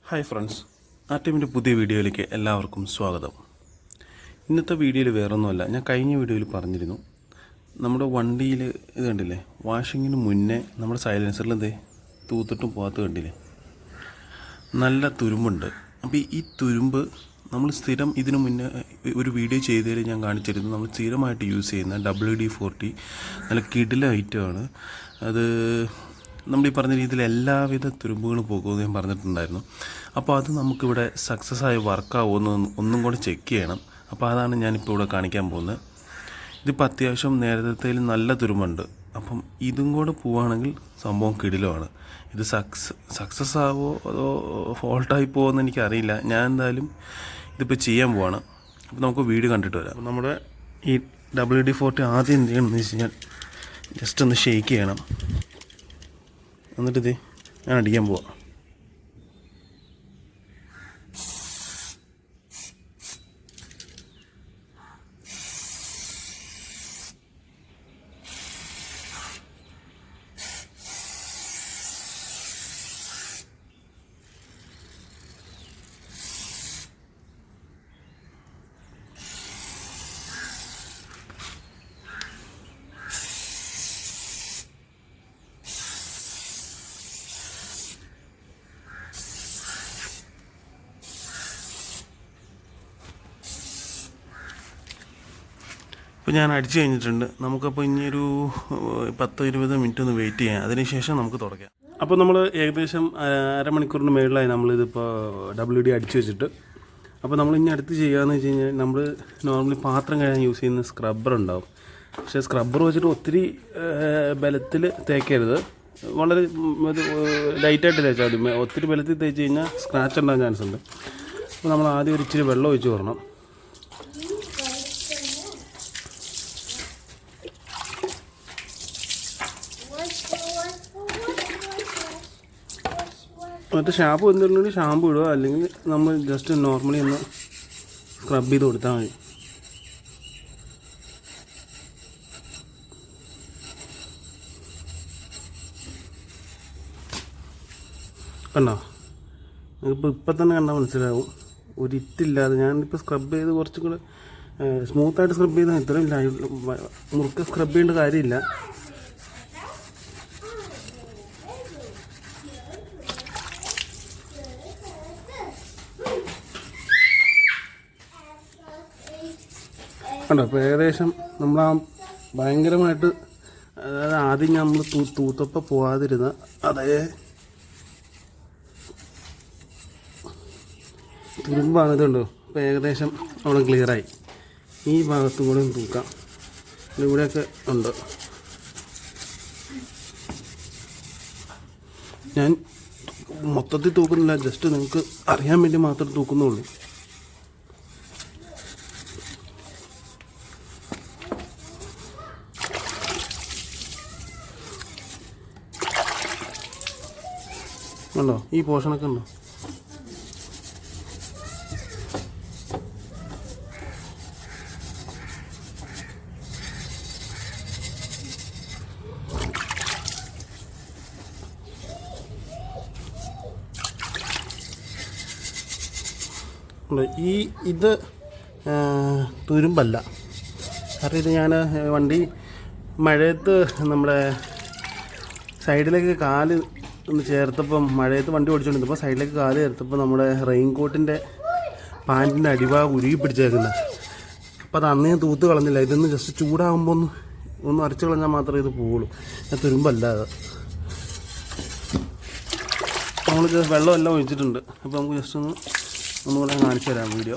Hi friends, ആർട്ടിമിൻ്റെ പുതിയ വീഡിയോയിലേക്ക് എല്ലാവർക്കും സ്വാഗതം. ഇന്നത്തെ വീഡിയോയിൽ വേറൊന്നുമല്ല, ഞാൻ കഴിഞ്ഞ വീഡിയോയിൽ പറഞ്ഞിരുന്നു നമ്മുടെ വണ്ടിയിൽ ഇത് കണ്ടില്ലേ, വാഷിങ്ങിന് മുന്നേ നമ്മുടെ സൈലൻസറിൽ എന്തേ തൂത്തിട്ടും പോകാത്ത കണ്ടില്ലേ, നല്ല തുരുമ്പുണ്ട്. അപ്പോൾ ഈ തുരുമ്പ് നമ്മൾ സ്ഥിരം ഇതിനു മുന്നേ ഒരു വീഡിയോ ചെയ്തതിൽ ഞാൻ കാണിച്ചിരുന്നു. നമ്മൾ സ്ഥിരമായിട്ട് യൂസ് ചെയ്യുന്ന WD-40 നല്ല കിടില ഐറ്റമാണ് അത്. നമ്മൾ ഈ പറഞ്ഞ രീതിയിൽ എല്ലാവിധ തുരുമ്പുകളും പോകുമെന്ന് ഞാൻ പറഞ്ഞിട്ടുണ്ടായിരുന്നു. അപ്പോൾ അത് നമുക്കിവിടെ സക്സസ് ആയി വർക്കാവുമെന്ന് ഒന്നും കൂടെ ചെക്ക് ചെയ്യണം. അപ്പോൾ അതാണ് ഞാനിപ്പോൾ ഇവിടെ കാണിക്കാൻ പോകുന്നത്. ഇതിപ്പോൾ അത്യാവശ്യം നേരത്തേൽ നല്ല തുരുമ്പുണ്ട്. അപ്പം ഇതും കൂടെ പോവുകയാണെങ്കിൽ സംഭവം കിടിലമാണ്. ഇത് സക്സസ് ആവോ അതോ ഫോൾട്ടായി പോകുമെന്ന് എനിക്കറിയില്ല. ഞാൻ എന്തായാലും ഇതിപ്പോൾ ചെയ്യാൻ പോവാണ്. അപ്പോൾ നമുക്ക് വീഡിയോ കണ്ടിട്ട് വരാം. അപ്പോൾ നമ്മുടെ ഈ WD-40 ആദ്യം എന്ത് ചെയ്യണമെന്ന് വെച്ച് കഴിഞ്ഞാൽ ജസ്റ്റ് ഒന്ന് ഷെയ്ക്ക് ചെയ്യണം. എന്നിട്ട് ഞാൻ അടിക്കാൻ പോവാം. ഇപ്പോൾ ഞാൻ അടിച്ചു കഴിഞ്ഞിട്ടുണ്ട്. നമുക്കപ്പോൾ ഇനിയൊരു 10-20 മിനിറ്റ് ഒന്ന് വെയിറ്റ് ചെയ്യാം. അതിനുശേഷം നമുക്ക് തുടങ്ങാം. അപ്പോൾ നമ്മൾ ഏകദേശം അരമണിക്കൂറിന് മേളിലായി നമ്മളിതിപ്പോൾ WD അടിച്ചു വെച്ചിട്ട്. അപ്പോൾ നമ്മൾ ഇനി അടുത്ത് ചെയ്യുകയെന്ന് വെച്ച് കഴിഞ്ഞാൽ, നമ്മൾ നോർമലി പാത്രം കഴുകാൻ യൂസ് ചെയ്യുന്ന സ്ക്രബ്ബർ ഉണ്ടാവും. പക്ഷേ സ്ക്രബ്ബർ വെച്ചിട്ട് ഒത്തിരി ബലത്തിൽ തേക്കരുത്. വളരെ ലൈറ്റായിട്ട് തേച്ചാൽ മതി. ഒത്തിരി ബലത്തിൽ തേച്ച് കഴിഞ്ഞാൽ സ്ക്രാച്ച് ഉണ്ടാകാൻ ചാൻസ് ഉണ്ട്. അപ്പോൾ നമ്മൾ ആദ്യം ഒരു ഇച്ചിരി വെള്ളം ഒഴിച്ച് വരണം. മറ്റേ ഷാമ്പു എന്തുണ്ടെങ്കിൽ ഷാമ്പു ഇടുക, അല്ലെങ്കിൽ നമ്മൾ ജസ്റ്റ് നോർമലി ഒന്ന് സ്ക്രബ് ചെയ്ത് കൊടുത്താൽ മതി. കണ്ടോ, നിങ്ങൾക്കിപ്പോൾ ഇപ്പം തന്നെ കണ്ടാൽ മനസ്സിലാവും ഒരിറ്റില്ലാതെ. ഞാനിപ്പോൾ സ്ക്രബ് ചെയ്ത് കുറച്ചും കൂടെ സ്മൂത്തായിട്ട് സ്ക്രബ് ചെയ്താൽ ഇത്രയും മുറുക്കെ സ്ക്രബ് ചെയ്യേണ്ട കാര്യമില്ല. കണ്ടോ, അപ്പോൾ ഏകദേശം നമ്മൾ ഭയങ്കരമായിട്ട്, അതായത് ആദ്യം നമ്മൾ തൂത്തപ്പോൾ പോകാതിരുന്ന അതേ തുരുമ്പാണിതുണ്ടോ. അപ്പോൾ ഏകദേശം അവിടെ ക്ലിയറായി. ഈ ഭാഗത്തും കൂടെ തൂക്കാം. ഇവിടെയൊക്കെ ഉണ്ട്. ഞാൻ മൊത്തത്തിൽ തൂക്കുന്നില്ല, ജസ്റ്റ് നിങ്ങൾക്ക് അറിയാൻ വേണ്ടി മാത്രം തൂക്കുന്നുള്ളൂ. ഉണ്ടോ, ഈ പോർഷനൊക്കെ ഉണ്ടോ. ഇത് തുരുമ്പല്ല. കാരണം ഇത് ഞാൻ വണ്ടി മഴയത്ത് നമ്മുടെ സൈഡിലേക്ക് കാല് ഒന്ന് ചേർത്തപ്പം, മഴയത്ത് വണ്ടി ഓടിച്ചുകൊണ്ടിരുന്നപ്പോൾ സൈഡിലേക്ക് കാല് ചേർത്തപ്പോൾ നമ്മുടെ റെയിൻ കോട്ടിൻ്റെ പാൻറ്റിൻ്റെ അടിഭാഗം ഉരുകി പിടിച്ചേക്കുന്നത്. അപ്പോൾ അത് അന്ന് ഞാൻ തൂത്ത് കളഞ്ഞില്ല. ഇതൊന്ന് ജസ്റ്റ് ചൂടാകുമ്പോൾ ഒന്ന് അരച്ച് കളഞ്ഞാൽ മാത്രമേ ഇത് പോവുള്ളൂ. ഞാൻ തുരുമ്പല്ല അത്. നമ്മൾ വെള്ളമെല്ലാം ഒഴിച്ചിട്ടുണ്ട്. അപ്പോൾ നമുക്ക് ജസ്റ്റ് ഒന്നുകൂടെ കാണിച്ചു തരാം വീഡിയോ.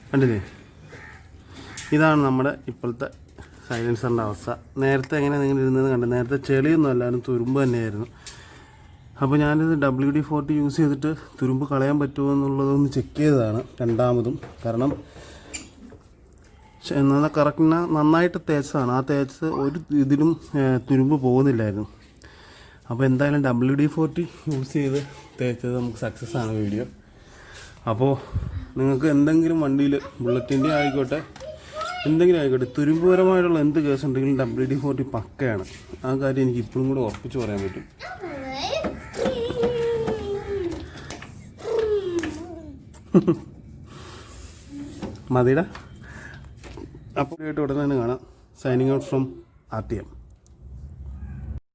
കണ്ടില്ലേ, ഇതാണ് നമ്മുടെ ഇപ്പോഴത്തെ സൈലൻസറിൻ്റെ അവസ്ഥ. നേരത്തെ എങ്ങനെയാണ് നിങ്ങൾ ഇരുന്നത് കണ്ടത്. നേരത്തെ ചെളിയൊന്നും അല്ലായിരുന്നു, തുരുമ്പ് തന്നെയായിരുന്നു. അപ്പോൾ ഞാനിത് WD-40 യൂസ് ചെയ്തിട്ട് തുരുമ്പ് കളയാൻ പറ്റുമോ എന്നുള്ളതൊന്ന് ചെക്ക് ചെയ്തതാണ് രണ്ടാമതും. കാരണം നന്നായിട്ട് തേച്ചതാണ്. ആ തേച്ച് ഒരു ഇതിലും തുരുമ്പ് പോകുന്നില്ലായിരുന്നു. അപ്പോൾ എന്തായാലും WD-40 യൂസ് ചെയ്ത് തേച്ചത് നമുക്ക് സക്സസ് ആണ് വീഡിയോ. അപ്പോൾ നിങ്ങൾക്ക് എന്തെങ്കിലും വണ്ടിയിൽ ബുള്ളറ്റിൻ്റെ ആയിക്കോട്ടെ എന്തെങ്കിലും ആയിക്കോട്ടെ, തുരുമ്പുപരമായിട്ടുള്ള എന്ത് കേസ് ഉണ്ടെങ്കിലും WD-40 പക്കയാണ്. ആ കാര്യം എനിക്ക് ഇപ്പോഴും കൂടെ ഉറപ്പിച്ച് പറയാൻ പറ്റും. മതിയുടെ അപ്പോൾ ഉടനെ തന്നെ കാണാം. Signing out from RTM.